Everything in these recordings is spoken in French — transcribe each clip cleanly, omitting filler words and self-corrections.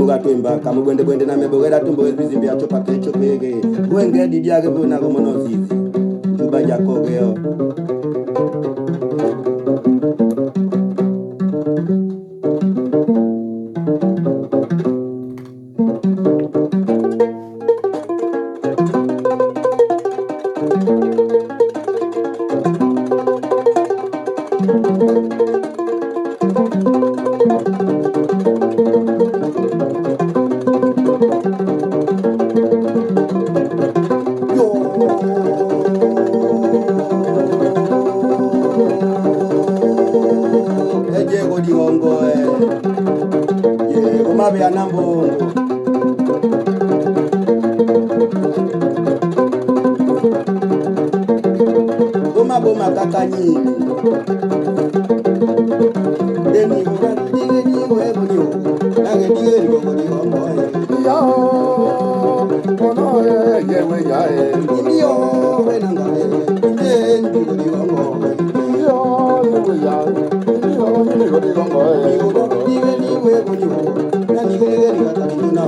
buga temba kamu bwende na mebogera tumbo bizimbi achopa kecho pege wenge didiage bona ko monozizi juba jakogeo Boma kakani deni dige wego nage dige ni gogo ni ongo yo ono yewe ya yo wenanga deni gogo ni ongo yo yewe ya yo ni gogo ni ongo yo dige ni wego ni na ni dige ni kakani na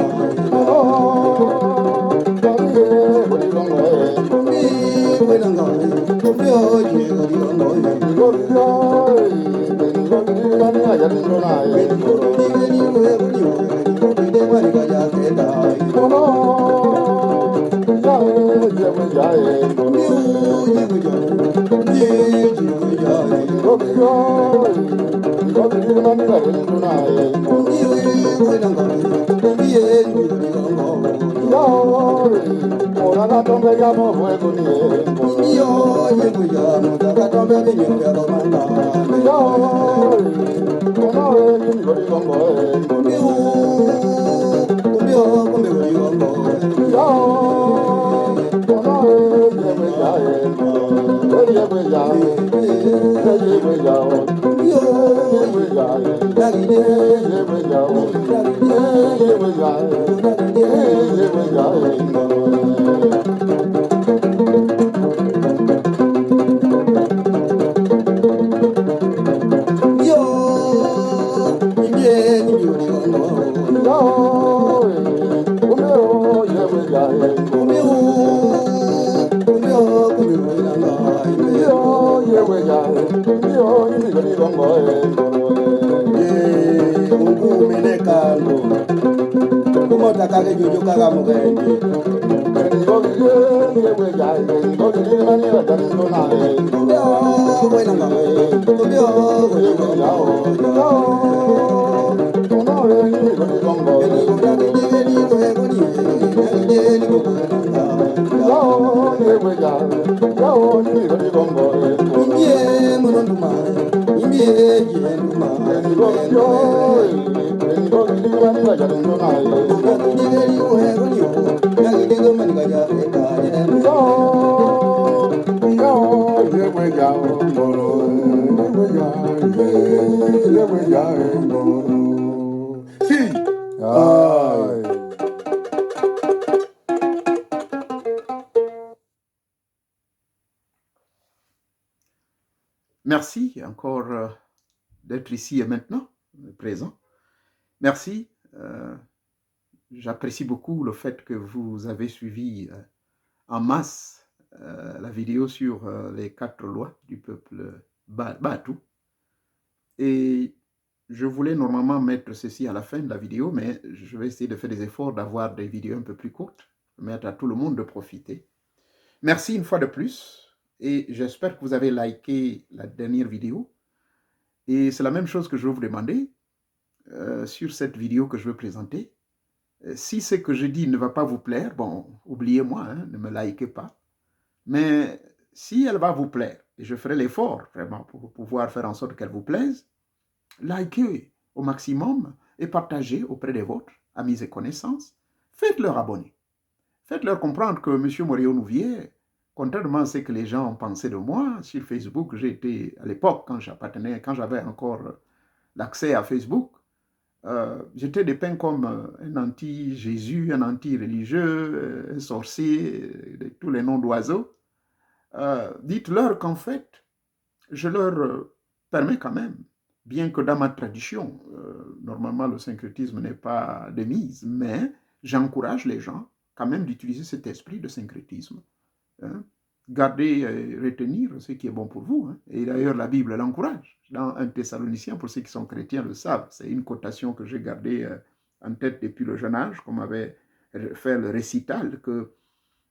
Merci encore d'être ici et maintenant, présent. Merci. J'apprécie beaucoup le fait que vous avez suivi en masse la vidéo sur les 4 lois du peuple Batu. Et je voulais normalement mettre ceci à la fin de la vidéo, mais je vais essayer de faire des efforts d'avoir des vidéos un peu plus courtes, permettre à tout le monde de profiter. Merci une fois de plus. Et j'espère que vous avez liké la dernière vidéo. Et c'est la même chose que je vais vous demander sur cette vidéo que je vais présenter. Si ce que je dis ne va pas vous plaire, bon, oubliez-moi, hein, ne me likez pas. Mais si elle va vous plaire, et je ferai l'effort vraiment pour pouvoir faire en sorte qu'elle vous plaise, likez au maximum et partagez auprès des vôtres, amis et connaissances. Faites-leur abonner. Faites-leur comprendre que M. Morio Nouvier, contrairement à ce que les gens pensaient de moi, sur Facebook, j'étais à l'époque, quand j'avais encore l'accès à Facebook, j'étais dépeint comme un anti-Jésus, un anti-religieux, un sorcier, tous les noms d'oiseaux. Dites-leur qu'en fait, je leur permets quand même bien que dans ma tradition, normalement le syncrétisme n'est pas de mise, mais j'encourage les gens quand même d'utiliser cet esprit de syncrétisme. Hein. Gardez et retenir ce qui est bon pour vous. Hein. Et d'ailleurs, la Bible l'encourage. Dans 1 Thessaloniciens, pour ceux qui sont chrétiens le savent, c'est une quotation que j'ai gardée en tête depuis le jeune âge, comme avait fait le récital, que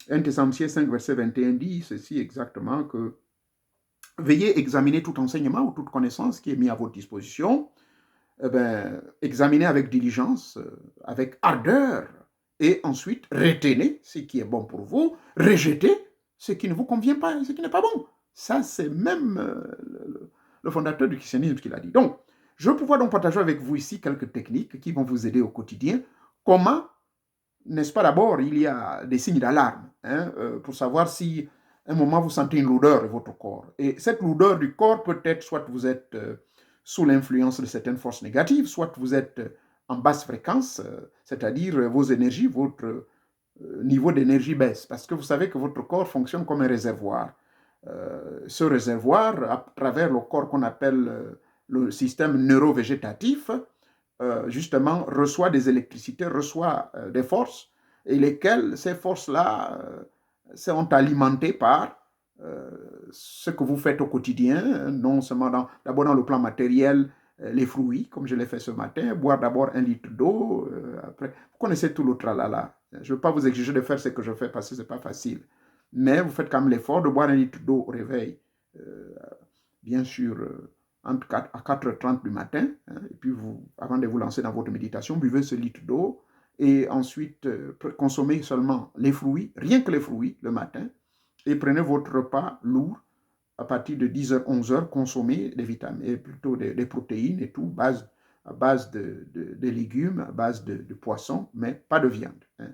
1 Thessaloniciens 5, verset 21 dit ceci exactement, que veillez examiner tout enseignement ou toute connaissance qui est mis à votre disposition, examinez avec diligence, avec ardeur, et ensuite retenez ce qui est bon pour vous, rejetez ce qui ne vous convient pas, ce qui n'est pas bon. Ça, c'est même le fondateur du christianisme qui l'a dit. Donc, je vais pouvoir donc partager avec vous ici quelques techniques qui vont vous aider au quotidien. Comment, n'est-ce pas, d'abord, il y a des signes d'alarme, hein, pour savoir si à un moment vous sentez une lourdeur de votre corps. Et cette lourdeur du corps peut être, soit vous êtes sous l'influence de certaines forces négatives, soit vous êtes en basse fréquence, c'est-à-dire vos énergies, votre niveau d'énergie baisse, parce que vous savez que votre corps fonctionne comme un réservoir. Ce réservoir, à travers le corps qu'on appelle le système neurovégétatif, justement, reçoit des électricités, reçoit des forces, et lesquelles, ces forces-là, sont alimentées par ce que vous faites au quotidien, non seulement d'abord dans le plan matériel, les fruits, comme je l'ai fait ce matin, boire d'abord 1 litre d'eau, après, vous connaissez tout le tralala. Je ne veux pas vous exiger de faire ce que je fais parce que ce n'est pas facile, mais vous faites quand même l'effort de boire 1 litre d'eau au réveil, bien sûr, entre 4 à 4h30 du matin, hein, et puis avant de vous lancer dans votre méditation, buvez ce litre d'eau, et ensuite consommez seulement les fruits, rien que les fruits le matin, et prenez votre repas lourd à partir de 10h, 11h, consommez des vitamines, et plutôt des protéines et tout, à base de légumes, à base de poissons, mais pas de viande. Hein.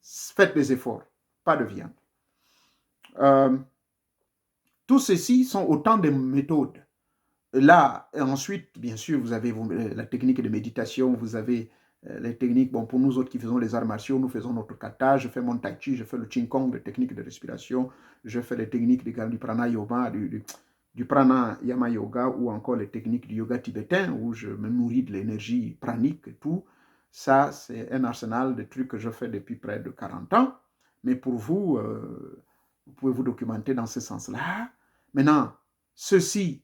Faites des efforts, pas de viande. Tout ceci sont autant de méthodes. Là, ensuite, bien sûr, vous avez la technique de méditation, vous avez les techniques, bon, pour nous autres qui faisons les arts martiaux, nous faisons notre kata, je fais mon tai chi, je fais le qigong, les techniques de respiration, je fais les techniques du pranayama, du pranayama yoga, ou encore les techniques du yoga tibétain, où je me nourris de l'énergie pranique et tout. Ça, c'est un arsenal de trucs que je fais depuis près de 40 ans. Mais pour vous, vous pouvez vous documenter dans ce sens-là. Maintenant, ceci,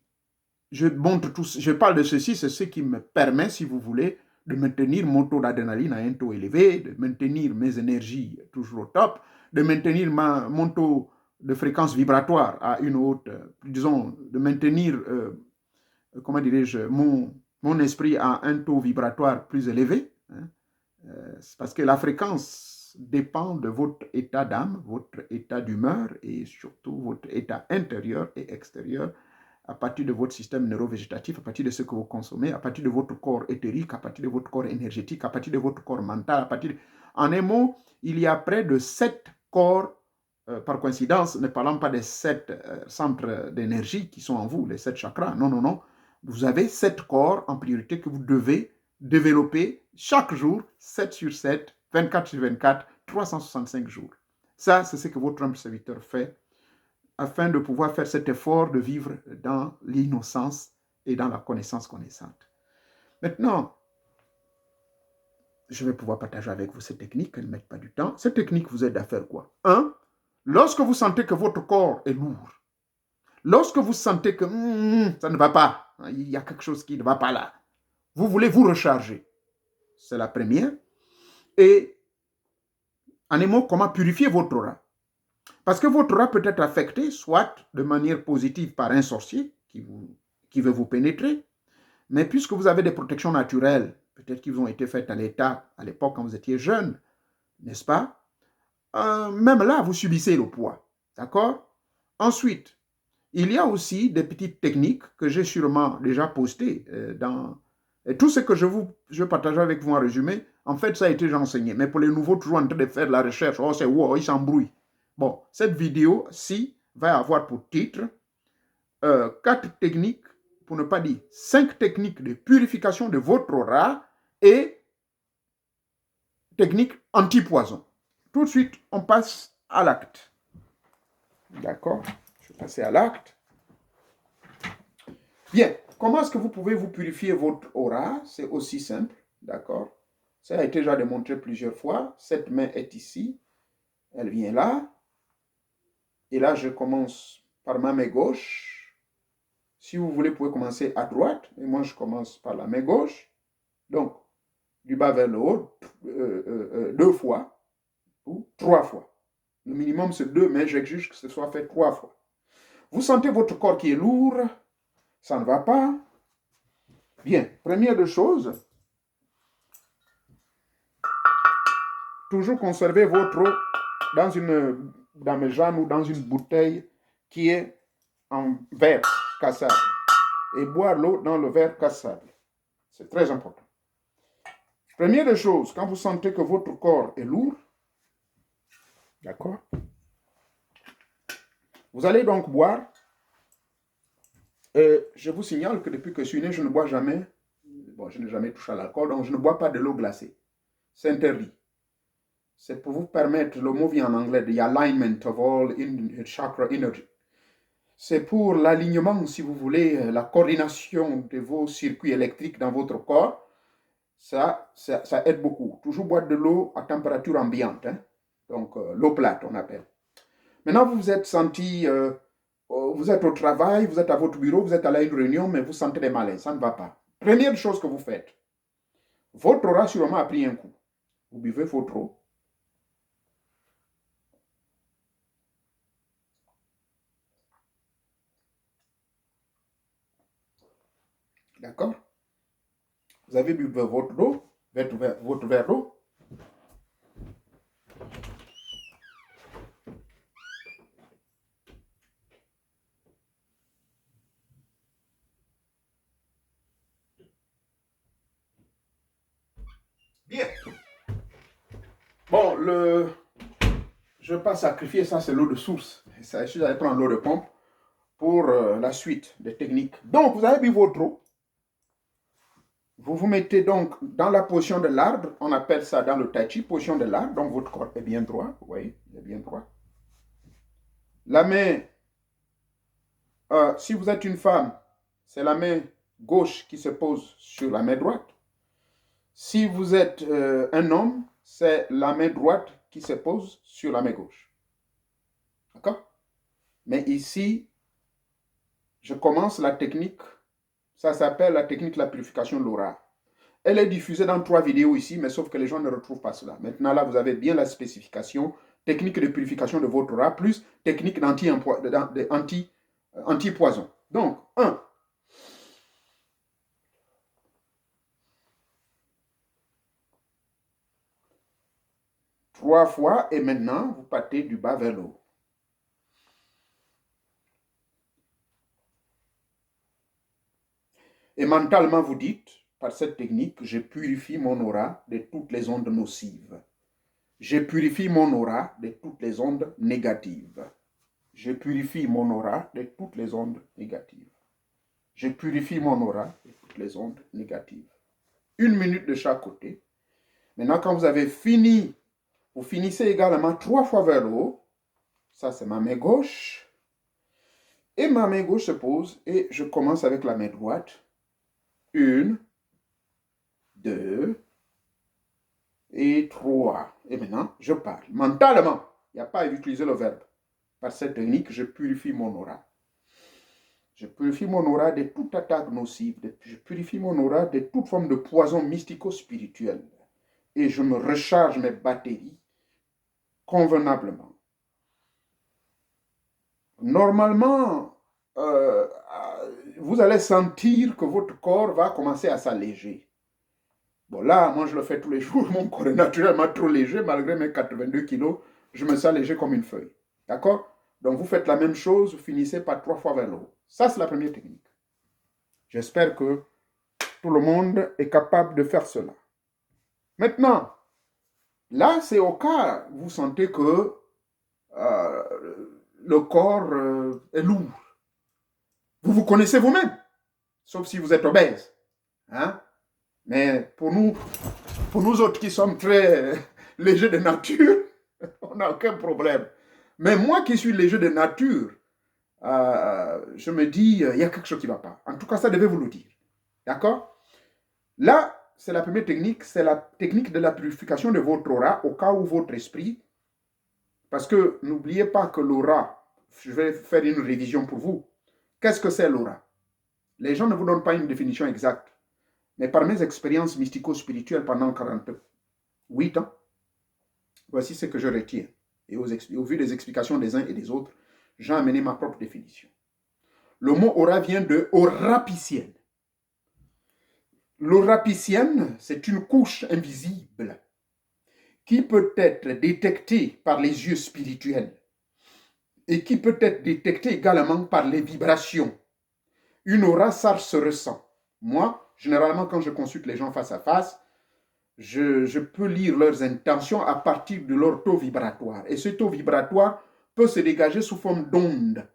je parle de ceci, c'est ce qui me permet, si vous voulez, de maintenir mon taux d'adrénaline à un taux élevé, de maintenir mes énergies toujours au top, de maintenir mon taux de fréquence vibratoire à une haute, disons, de maintenir, comment dirais-je, mon esprit à un taux vibratoire plus élevé, hein, parce que la fréquence dépend de votre état d'âme, votre état d'humeur et surtout votre état intérieur et extérieur, à partir de votre système neurovégétatif, à partir de ce que vous consommez, à partir de votre corps éthérique, à partir de votre corps énergétique, à partir de votre corps mental, à partir de... En un mot, il y a près de 7 corps, par coïncidence, ne parlons pas des 7 centres d'énergie qui sont en vous, les 7 chakras, non, non, non. Vous avez 7 corps en priorité que vous devez développer chaque jour, 7 sur 7, 24 sur 24, 365 jours. Ça, c'est ce que votre humble serviteur fait afin de pouvoir faire cet effort de vivre dans l'innocence et dans la connaissance connaissante. Maintenant, je vais pouvoir partager avec vous ces techniques, elles ne mettent pas du temps. Ces techniques vous aident à faire quoi? 1. Lorsque vous sentez que votre corps est lourd, lorsque vous sentez que ça ne va pas, il y a quelque chose qui ne va pas là, vous voulez vous recharger. C'est la première. Et en un mot, comment purifier votre aura? Parce que votre aura peut être affecté, soit de manière positive par un sorcier qui veut vous pénétrer, mais puisque vous avez des protections naturelles, peut-être qui vous ont été faites à l'époque quand vous étiez jeune, n'est-ce pas? Même là, vous subissez le poids. D'accord? Ensuite, il y a aussi des petites techniques que j'ai sûrement déjà postées Et tout ce que je partage avec vous en résumé, en fait, ça a été déjà enseigné. Mais pour les nouveaux, toujours en train de faire de la recherche, oh, c'est wow, ils s'embrouillent. Bon, cette vidéo-ci va avoir pour titre 4 techniques, pour ne pas dire 5 techniques de purification de votre aura et techniques anti-poison. Tout de suite, on passe à l'acte. D'accord? Je vais passer à l'acte. Bien. comment est-ce que vous pouvez vous purifier votre aura? C'est aussi simple, d'accord? Ça a été déjà démontré plusieurs fois. Cette main est ici, elle vient là. Et là, je commence par ma main gauche. Si vous voulez, vous pouvez commencer à droite. Et moi, je commence par la main gauche. Donc, du bas vers le haut, 2 fois ou 3 fois. Le minimum, c'est 2, mais j'exige que ce soit fait 3 fois. Vous sentez votre corps qui est lourd, ça ne va pas. Bien, première des choses, toujours conservez votre eau dans mes jambes ou dans une bouteille qui est en verre cassable. Et boire l'eau dans le verre cassable. C'est très important. Première des choses, quand vous sentez que votre corps est lourd, d'accord? Vous allez donc boire. Je vous signale que depuis que je suis né, je ne bois jamais. Bon, je n'ai jamais touché à l'alcool, donc je ne bois pas de l'eau glacée. C'est interdit. C'est pour vous permettre, le mot vient en anglais, the alignment of all chakra energy. C'est pour l'alignement, si vous voulez, la coordination de vos circuits électriques dans votre corps. Ça aide beaucoup. Toujours boire de l'eau à température ambiante. Hein? Donc, l'eau plate, on appelle. Maintenant, vous vous êtes senti, vous êtes au travail, vous êtes à votre bureau, vous êtes à une réunion, mais vous sentez des malaises. Ça ne va pas. Première chose que vous faites, votre aura sûrement a pris un coup. Vous buvez votre eau. D'accord? Vous avez bu votre eau, votre verre d'eau. Bien. Bon, je ne vais pas sacrifier ça, c'est l'eau de source. Ça, je vais prendre l'eau de pompe pour la suite des techniques. Donc, vous avez bu votre eau. Vous vous mettez donc dans la position de l'arbre. On appelle ça dans le tai chi, position de l'arbre. Donc, votre corps est bien droit. Vous voyez, il est bien droit. La main, si vous êtes une femme, c'est la main gauche qui se pose sur la main droite. Si vous êtes un homme, c'est la main droite qui se pose sur la main gauche. D'accord? Mais ici, je commence la technique. Ça s'appelle la technique de la purification de l'aura. Elle est diffusée dans 3 vidéos ici, mais sauf que les gens ne retrouvent pas cela. Maintenant, là, vous avez bien la spécification. Technique de purification de votre aura, plus technique d'anti-poison. Donc, 1. Trois fois, et maintenant, vous partez du bas vers le haut. Et mentalement, vous dites, par cette technique, je purifie mon aura de toutes les ondes nocives. Je purifie mon aura de toutes les ondes négatives. Je purifie mon aura de toutes les ondes négatives. Je purifie mon aura de toutes les ondes négatives. 1 minute de chaque côté. Maintenant, quand vous avez fini, vous finissez également 3 fois vers le haut. Ça, c'est ma main gauche. Et ma main gauche se pose et je commence avec la main droite. 1, 2 et 3. Et maintenant, je parle. Mentalement, il n'y a pas à utiliser le verbe. Par cette technique, je purifie mon aura. Je purifie mon aura de toute attaque nocive. Je purifie mon aura de toute forme de poison mystico-spirituel. Et je me recharge mes batteries convenablement. Normalement, vous allez sentir que votre corps va commencer à s'alléger. Bon, là, moi, je le fais tous les jours. Mon corps est naturellement trop léger. Malgré mes 82 kilos, je me sens léger comme une feuille. D'accord? Donc, vous faites la même chose. Vous finissez par 3 fois vers le haut. Ça, c'est la première technique. J'espère que tout le monde est capable de faire cela. Maintenant, là, c'est au cas où vous sentez que le corps est lourd. Vous vous connaissez vous-même, sauf si vous êtes obèse. Hein? Mais pour nous autres qui sommes très légers de nature, on n'a aucun problème. Mais moi qui suis léger de nature, je me dis, il y a quelque chose qui ne va pas. En tout cas, ça devait vous le dire. D'accord? Là, c'est la première technique, c'est la technique de la purification de votre aura au cas où votre esprit, parce que n'oubliez pas que l'aura, je vais faire une révision pour vous. Qu'est-ce que c'est l'aura? Les gens ne vous donnent pas une définition exacte, mais par mes expériences mystico-spirituelles pendant 48 ans, voici ce que je retiens. Et au vu des explications des uns et des autres, j'ai amené ma propre définition. Le mot aura vient de aurapicienne. L'aurapicienne, c'est une couche invisible qui peut être détectée par les yeux spirituels et qui peut être détectée également par les vibrations. Une aura, ça se ressent. Moi, généralement, quand je consulte les gens face à face, je peux lire leurs intentions à partir de leur taux vibratoire. Et ce taux vibratoire peut se dégager sous forme d'ondes.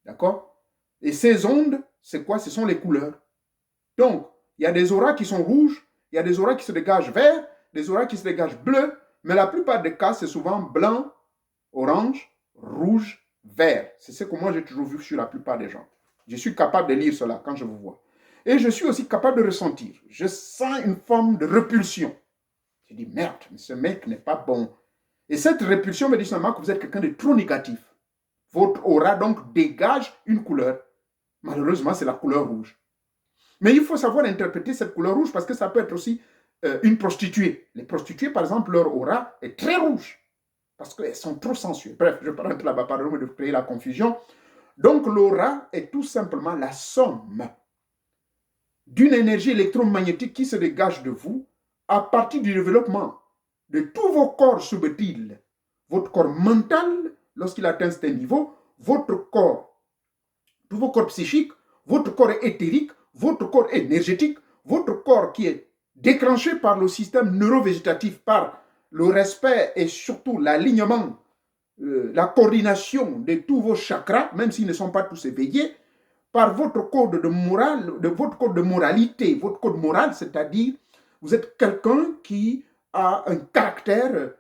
D'accord? Et ces ondes, c'est quoi? Ce sont les couleurs. Donc, il y a des auras qui sont rouges, il y a des auras qui se dégagent vert, des auras qui se dégagent bleu, mais la plupart des cas, c'est souvent blanc, orange, rouge, vert. C'est ce que moi j'ai toujours vu sur la plupart des gens. Je suis capable de lire cela quand je vous vois. Et je suis aussi capable de ressentir. Je sens une forme de répulsion. Je dis, merde, mais ce mec n'est pas bon. Et cette répulsion me dit seulement que vous êtes quelqu'un de trop négatif. Votre aura donc dégage une couleur. Malheureusement, c'est la couleur rouge. Mais il faut savoir interpréter cette couleur rouge parce que ça peut être aussi une prostituée. Les prostituées, par exemple, leur aura est très rouge parce qu'elles sont trop sensuelles. Bref, je ne vais pas rentrer là-bas, pardon, de créer la confusion. Donc, l'aura est tout simplement la somme d'une énergie électromagnétique qui se dégage de vous à partir du développement de tous vos corps subtils. Votre corps mental, lorsqu'il atteint ce niveau, votre corps, tous vos corps psychiques, votre corps éthérique, votre corps énergétique, votre corps qui est déclenché par le système neurovégétatif, par le respect et surtout l'alignement, la coordination de tous vos chakras, même s'ils ne sont pas tous éveillés, par votre code de morale, de votre code de moralité, votre code moral, c'est-à-dire vous êtes quelqu'un qui a un caractère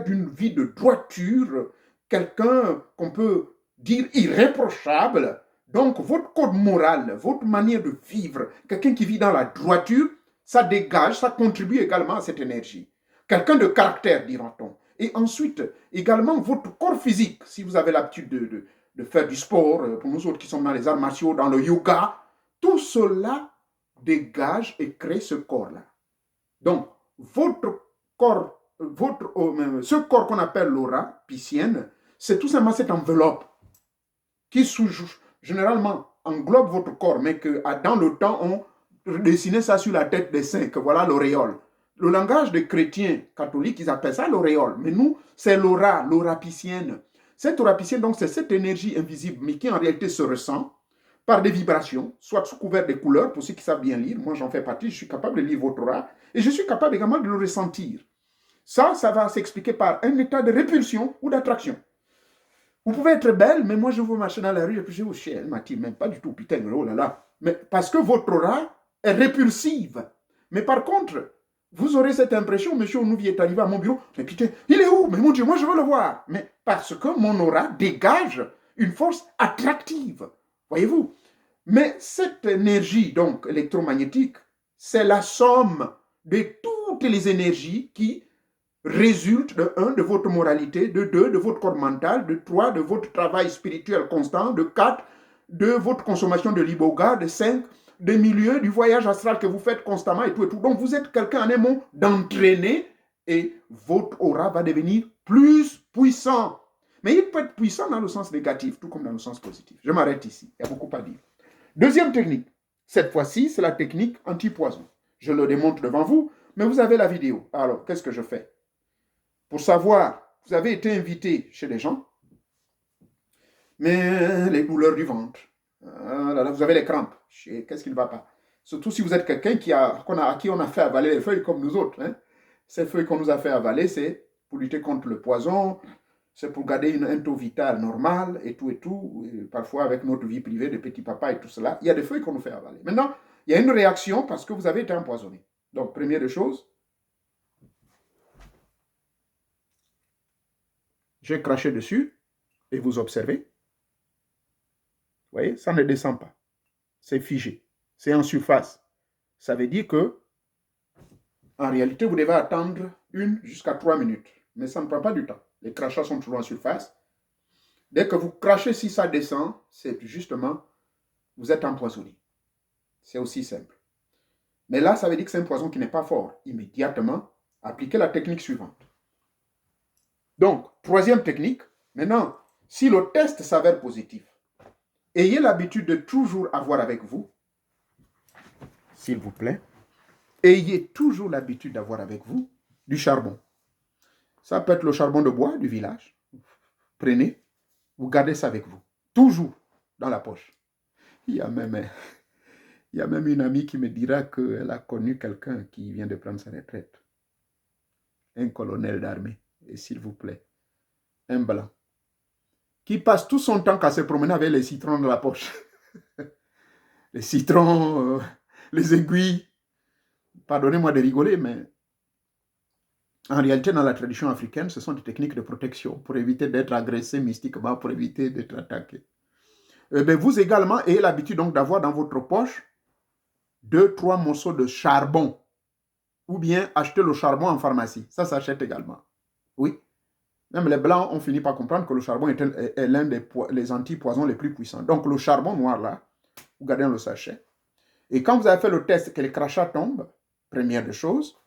d'une vie de droiture, quelqu'un qu'on peut dire irréprochable. Donc votre code moral, votre manière de vivre, quelqu'un qui vit dans la droiture, ça dégage, ça contribue également à cette énergie. Quelqu'un de caractère, dira-t-on. Et ensuite, également votre corps physique, si vous avez l'habitude de faire du sport, pour nous autres qui sommes dans les arts martiaux, dans le yoga, tout cela dégage et crée ce corps-là. Donc, votre corps, ce corps qu'on appelle l'aura piscienne, c'est tout simplement cette enveloppe qui généralement englobe votre corps, mais que dans le temps, on dessinait ça sur la tête des saints, que voilà l'auréole. Le langage des chrétiens catholiques, ils appellent ça l'auréole. Mais nous, c'est l'aura piscienne. Cette aura piscienne, donc, c'est cette énergie invisible, mais qui en réalité se ressent par des vibrations, soit sous couvert des couleurs, pour ceux qui savent bien lire. Moi, j'en fais partie, je suis capable de lire votre aura, et je suis capable également de le ressentir. Ça va s'expliquer par un état de répulsion ou d'attraction. Vous pouvez être belle, mais moi, je vous marcher dans la rue, et puis je vous chie, elle m'attire même pas du tout, putain, oh là là. Mais parce que votre aura est répulsive. Mais par contre, vous aurez cette impression, monsieur Onouvi est arrivé à mon bureau, mais putain, il est où? Mais mon Dieu, moi je veux le voir. Mais parce que mon aura dégage une force attractive, voyez-vous. Mais cette énergie, donc, électromagnétique, c'est la somme de toutes les énergies qui résultent de 1, de votre moralité, de 2, de votre corps mental, de 3, de votre travail spirituel constant, de 4, de votre consommation de l'iboga, de 5, des milieux, du voyage astral que vous faites constamment et tout et tout. Donc, vous êtes quelqu'un, en un mot, d'entraîner et votre aura va devenir plus puissant. Mais il peut être puissant dans le sens négatif, tout comme dans le sens positif. Je m'arrête ici. Il y a beaucoup à dire. Deuxième technique. Cette fois-ci, c'est la technique anti-poison. Je le démontre devant vous, mais vous avez la vidéo. Alors, qu'est-ce que je fais? Pour savoir, vous avez été invité chez des gens, mais les douleurs du ventre, vous avez les crampes, qu'est-ce qui ne va pas? Surtout si vous êtes quelqu'un à qui on a fait avaler les feuilles comme nous autres. Hein. Ces feuilles qu'on nous a fait avaler, c'est pour lutter contre le poison, c'est pour garder un taux vital normal et tout, et parfois avec notre vie privée de petit papa et tout cela. Il y a des feuilles qu'on nous fait avaler. Maintenant, il y a une réaction parce que vous avez été empoisonné. Donc, première des choses, j'ai craché dessus. et vous observez. Vous voyez, ça ne descend pas. C'est figé. C'est en surface. Ça veut dire que, en réalité, vous devez attendre 1 jusqu'à 3 minutes. Mais ça ne prend pas du temps. Les crachats sont toujours en surface. Dès que vous crachez, si ça descend, c'est justement, vous êtes empoisonné. C'est aussi simple. Mais là, ça veut dire que c'est un poison qui n'est pas fort. Immédiatement, appliquez la technique suivante. Donc, troisième technique. Maintenant, si le test s'avère positif, ayez l'habitude de toujours avoir avec vous, s'il vous plaît, ayez toujours l'habitude d'avoir avec vous du charbon. Ça peut être le charbon de bois du village. Prenez, vous gardez ça avec vous. Toujours dans la poche. Il y a même une amie qui me dira qu'elle a connu quelqu'un qui vient de prendre sa retraite. Un colonel d'armée. Et s'il vous plaît, un blanc. Qui passe tout son temps à se promener avec les citrons dans la poche. Les citrons, les aiguilles. Pardonnez-moi de rigoler, mais en réalité, dans la tradition africaine, ce sont des techniques de protection pour éviter d'être agressé mystiquement, pour éviter d'être attaqué. Vous également ayez l'habitude donc d'avoir dans votre poche 2-3 morceaux de charbon. Ou bien acheter le charbon en pharmacie. Ça s'achète également. Oui. Même les Blancs ont fini par comprendre que le charbon est l'un des antipoisons les plus puissants. Donc le charbon noir là, vous gardez dans le sachet. Et quand vous avez fait le test que les crachats tombent, première des choses,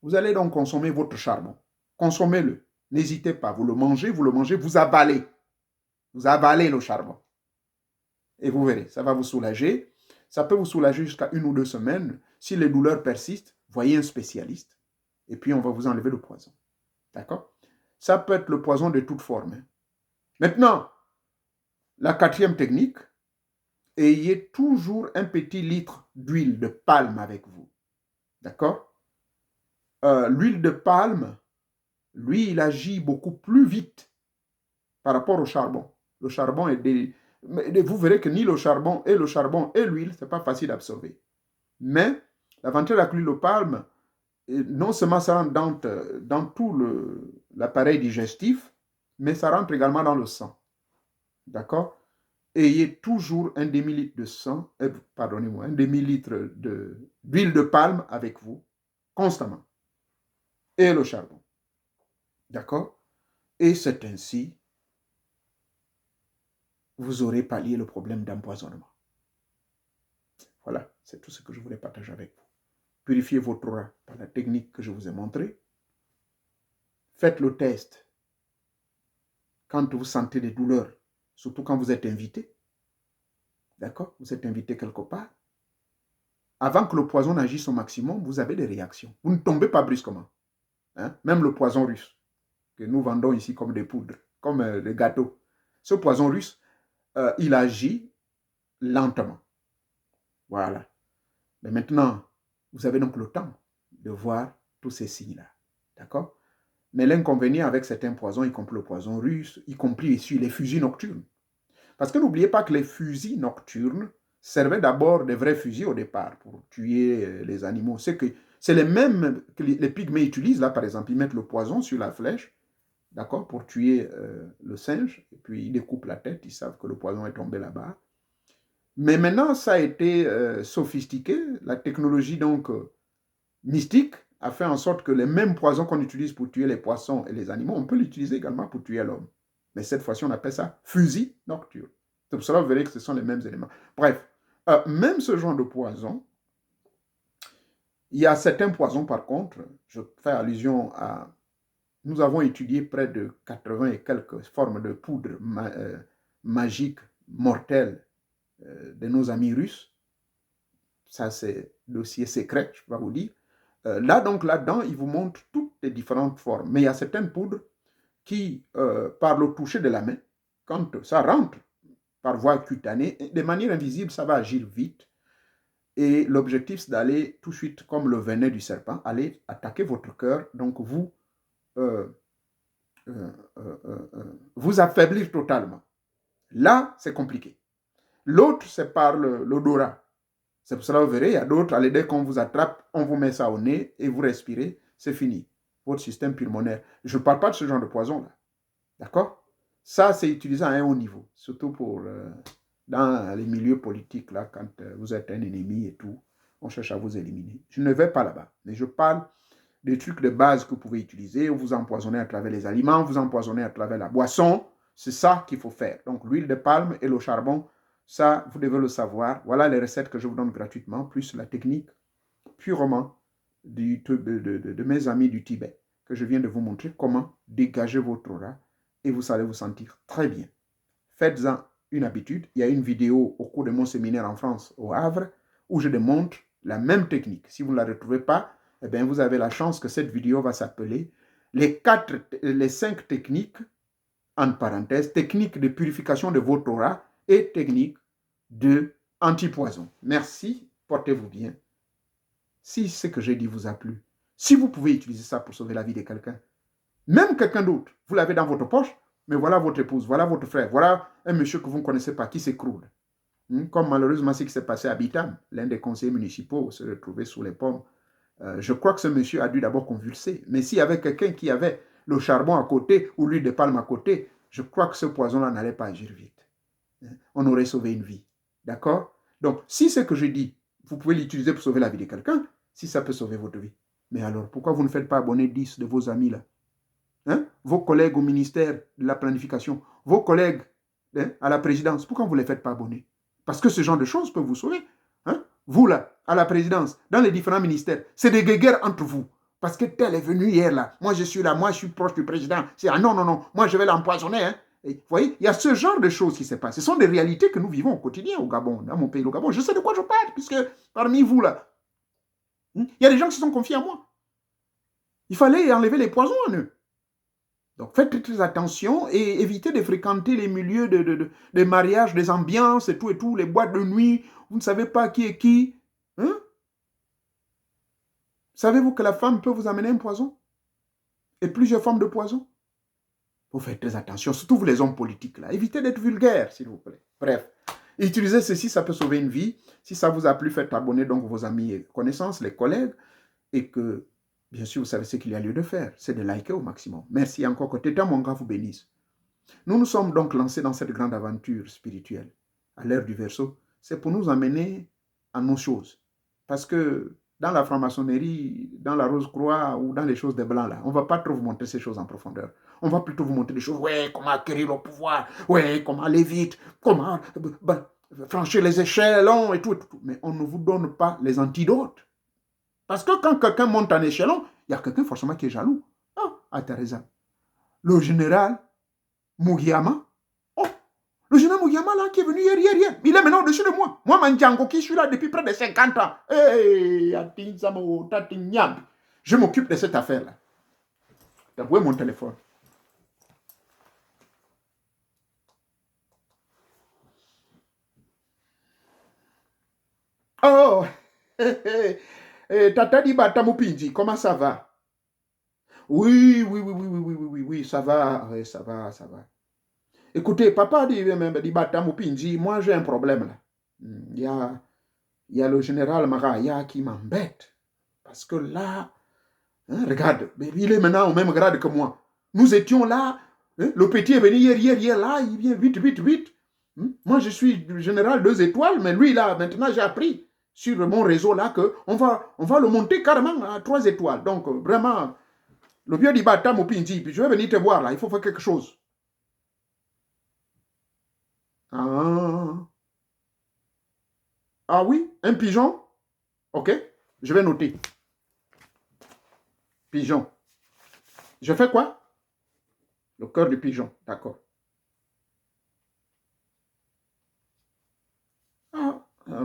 vous allez donc consommer votre charbon. Consommez-le. N'hésitez pas. Vous le mangez, vous avalez. Vous avalez le charbon. Et vous verrez, ça va vous soulager. Ça peut vous soulager jusqu'à 1 ou 2 semaines. Si les douleurs persistent, voyez un spécialiste. Et puis, on va vous enlever le poison. D'accord? Ça peut être le poison de toute forme. Maintenant, la 4e technique, ayez toujours un petit litre d'huile de palme avec vous. D'accord? L'huile de palme, lui, il agit beaucoup plus vite par rapport au charbon. Le charbon est vous verrez que ni le charbon et l'huile, ce n'est pas facile à absorber. Mais l'avantage avec l'huile de palme, non seulement ça rentre dans tout l'appareil digestif, mais ça rentre également dans le sang. D'accord? Ayez toujours un demi-litre de sang, un demi-litre d'huile de palme avec vous, constamment. Et le charbon. D'accord? Et c'est ainsi, vous aurez pallié le problème d'empoisonnement. Voilà, c'est tout ce que je voulais partager avec vous. Purifiez votre aura par la technique que je vous ai montrée. Faites le test quand vous sentez des douleurs, surtout quand vous êtes invité. D'accord? Vous êtes invité quelque part. Avant que le poison n'agisse au maximum, vous avez des réactions. Vous ne tombez pas brusquement. Hein? Même le poison russe, que nous vendons ici comme des poudres, comme des gâteaux. Ce poison russe, il agit lentement. Voilà. Mais maintenant, vous avez donc le temps de voir tous ces signes-là. D'accord? Mais l'inconvénient avec certains poisons, y compris le poison russe, y compris ici les fusils nocturnes. Parce que n'oubliez pas que les fusils nocturnes servaient d'abord des vrais fusils au départ pour tuer les animaux. C'est les mêmes que les pygmées utilisent, là par exemple. Ils mettent le poison sur la flèche, d'accord, pour tuer le singe, et puis ils découpent la tête, ils savent que le poison est tombé là-bas. Mais maintenant, ça a été sophistiqué. La technologie donc mystique a fait en sorte que les mêmes poisons qu'on utilise pour tuer les poissons et les animaux, on peut l'utiliser également pour tuer l'homme. Mais cette fois-ci, on appelle ça fusil nocturne. C'est pour cela que vous verrez que ce sont les mêmes éléments. Bref, même ce genre de poison, il y a certains poisons par contre, je fais allusion à... Nous avons étudié près de 80 et quelques formes de poudre magiques, mortelles, de nos amis russes. Ça, c'est dossier secret, je peux vous dire. Là-dedans, ils vous montrent toutes les différentes formes. Mais il y a certaines poudres qui, par le toucher de la main, quand ça rentre par voie cutanée, de manière invisible, ça va agir vite. Et l'objectif, c'est d'aller tout de suite, comme le venin du serpent, aller attaquer votre cœur. Donc, vous affaiblir totalement. Là, c'est compliqué. L'autre, c'est par l'odorat. C'est pour cela que vous verrez, il y a d'autres, allez, dès qu'on vous attrape, on vous met ça au nez et vous respirez, c'est fini. Votre système pulmonaire. Je ne parle pas de ce genre de poison-là. D'accord? Ça, c'est utilisé à un haut niveau, surtout pour dans les milieux politiques, là, quand vous êtes un ennemi et tout, on cherche à vous éliminer. Je ne vais pas là-bas, mais je parle des trucs de base que vous pouvez utiliser, vous empoisonnez à travers les aliments, vous empoisonnez à travers la boisson, c'est ça qu'il faut faire. Donc l'huile de palme et le charbon, ça, vous devez le savoir. Voilà les recettes que je vous donne gratuitement, plus la technique purement de mes amis du Tibet, que je viens de vous montrer comment dégager votre aura et vous allez vous sentir très bien. Faites-en une habitude. Il y a une vidéo au cours de mon séminaire en France, au Havre, où je démontre la même technique. Si vous ne la retrouvez pas, eh bien, vous avez la chance que cette vidéo va s'appeler les 5 techniques, en parenthèse, techniques de purification de votre aura et techniques de antipoison. Merci, portez-vous bien. Si ce que j'ai dit vous a plu, si vous pouvez utiliser ça pour sauver la vie de quelqu'un, même quelqu'un d'autre, vous l'avez dans votre poche, mais voilà votre épouse, voilà votre frère, voilà un monsieur que vous ne connaissez pas qui s'écroule. Comme malheureusement ce qui s'est passé à Bitam, l'un des conseillers municipaux se retrouvait sous les pommes. Je crois que ce monsieur a dû d'abord convulser. Mais s'il y avait quelqu'un qui avait le charbon à côté ou l'huile de palme à côté, je crois que ce poison-là n'allait pas agir vite. On aurait sauvé une vie. D'accord? Donc, si ce que je dis, vous pouvez l'utiliser pour sauver la vie de quelqu'un, si ça peut sauver votre vie. Mais alors, pourquoi vous ne faites pas abonner 10 de vos amis là? Vos collègues au ministère de la planification, vos collègues à la présidence, pourquoi vous ne les faites pas abonner? Parce que ce genre de choses peuvent vous sauver. Vous là, à la présidence, dans les différents ministères, c'est des guéguerres entre vous. Parce que tel est venu hier là, moi je suis là, moi je suis proche du président. C'est non, non, non, moi je vais l'empoisonner. Vous voyez, il y a ce genre de choses qui se passent. Ce sont des réalités que nous vivons au quotidien au Gabon, dans mon pays, le Gabon. Je sais de quoi je parle, puisque parmi vous là, il y a des gens qui se sont confiés à moi. Il fallait enlever les poisons en eux. Donc faites très attention et évitez de fréquenter les milieux de mariage, des ambiances et tout, les boîtes de nuit. Vous ne savez pas qui est qui. Savez-vous que la femme peut vous amener un poison? Et plusieurs formes de poison? Vous faites très attention, surtout vous les hommes politiques là. Évitez d'être vulgaires, s'il vous plaît. Bref, utilisez ceci, ça peut sauver une vie. Si ça vous a plu, faites abonner donc vos amis et connaissances, les collègues, et que, bien sûr, vous savez ce qu'il y a lieu de faire, c'est de liker au maximum. Merci encore, que Teta Monga vous bénisse. Nous nous sommes donc lancés dans cette grande aventure spirituelle, à l'ère du Verseau. C'est pour nous amener à nos choses. Parce que dans la franc-maçonnerie, dans la Rose-Croix ou dans les choses des Blancs, là, on ne va pas trop vous montrer ces choses en profondeur. On va plutôt vous montrer des choses, ouais, comment acquérir le pouvoir, ouais, comment aller vite, comment franchir les échelons et tout. Mais on ne vous donne pas les antidotes. Parce que quand quelqu'un monte en échelon, il y a quelqu'un forcément qui est jaloux. Ah, Teresa. Le général Mugiyama. Oh, le général Mugiyama là qui est venu hier. Il est maintenant au-dessus de moi. Moi, Mandjango, qui suis là depuis près de 50 ans. Je m'occupe de cette affaire-là. Où est mon téléphone? Oh, Tata Diba Tamupinji, comment ça va? Oui, ça va. Oui, ça va. Écoutez, papa dit Batamupinji, moi j'ai un problème là. Il y a le général Maraya qui m'embête. Parce que là, regarde, il est maintenant au même grade que moi. Nous étions là, le petit est venu hier là, il vient vite. Moi je suis général 2 étoiles, mais lui là, maintenant j'ai appris sur mon réseau là qu'on va le monter carrément à 3 étoiles. Donc vraiment, le vieux dit Batamupinji, puis je vais venir te voir là, il faut faire quelque chose. Ah oui, un pigeon? Ok, je vais noter. Pigeon. Je fais quoi? Le cœur du pigeon, d'accord.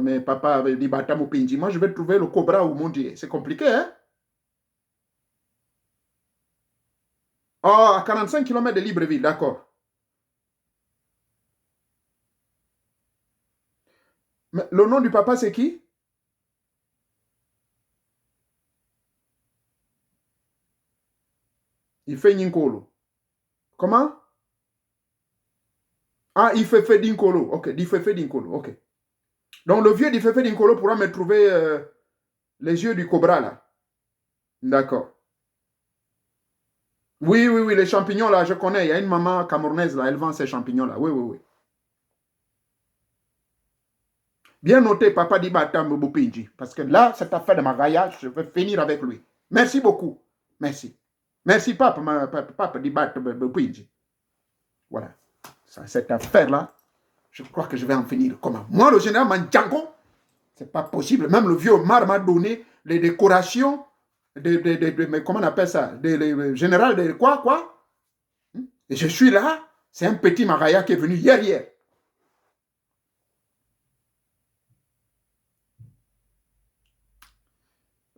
Mais papa avait dit Batamupinji, moi je vais trouver le cobra ou mon Dieu. C'est compliqué, hein? Oh, à 45 km de Libreville, d'accord. Mais le nom du papa, c'est qui? Il fait Ninkolo. Comment? Ah, il fait Dinkolo. Ok, il fait Dinkolo. Ok. Donc le vieux d'Ifefe Dinkolo pourra me trouver les yeux du cobra là. D'accord. Oui, oui, oui, les champignons là, je connais. Il y a une maman camerounaise là, elle vend ces champignons là. Oui, oui, oui. Bien noté, Papa Dibata Mbopinji. Parce que là, cette affaire de Magaya, je vais finir avec lui. Merci beaucoup. Merci. Merci, Papa Dibata Mbopinji. Voilà. Ça, cette affaire-là, je crois que je vais en finir. Comment? Moi, le général Mandjango, c'est pas possible. Même le vieux Omar m'a donné les décorations mais comment on appelle ça? Général de quoi? Et je suis là. C'est un petit Magaya qui est venu hier.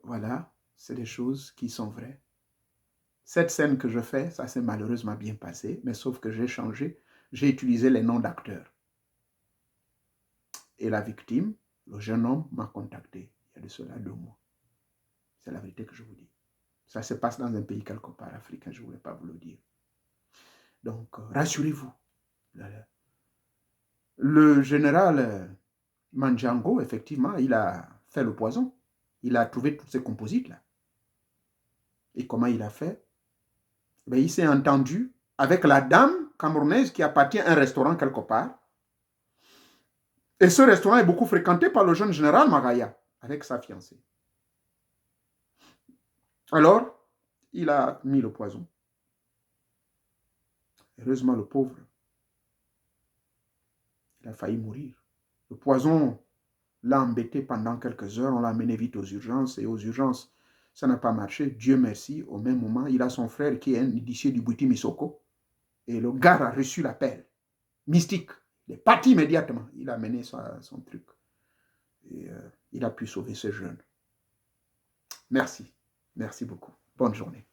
Voilà, c'est des choses qui sont vraies. Cette scène que je fais, ça s'est malheureusement bien passé, mais sauf que j'ai changé, j'ai utilisé les noms d'acteurs. Et la victime, le jeune homme, m'a contacté il y a de cela 2 mois. C'est la vérité que je vous dis. Ça se passe dans un pays quelque part africain, je ne voulais pas vous le dire. Donc, rassurez-vous. Le général Mandjango, effectivement, il a fait le poison. Il a trouvé tous ces composites-là. Et comment il a fait? Ben, il s'est entendu avec la dame camerounaise qui appartient à un restaurant quelque part. Et ce restaurant est beaucoup fréquenté par le jeune général Magaya, avec sa fiancée. Alors, il a mis le poison. Heureusement, le pauvre, il a failli mourir. Le poison l'a embêté pendant quelques heures, on l'a amené vite aux urgences, et aux urgences, ça n'a pas marché. Dieu merci, au même moment, il a son frère qui est un initié du Bouti Misoko, et le gars a reçu l'appel. Mystique. Il est parti immédiatement. Il a mené son truc. Et il a pu sauver ce jeune. Merci. Merci beaucoup. Bonne journée.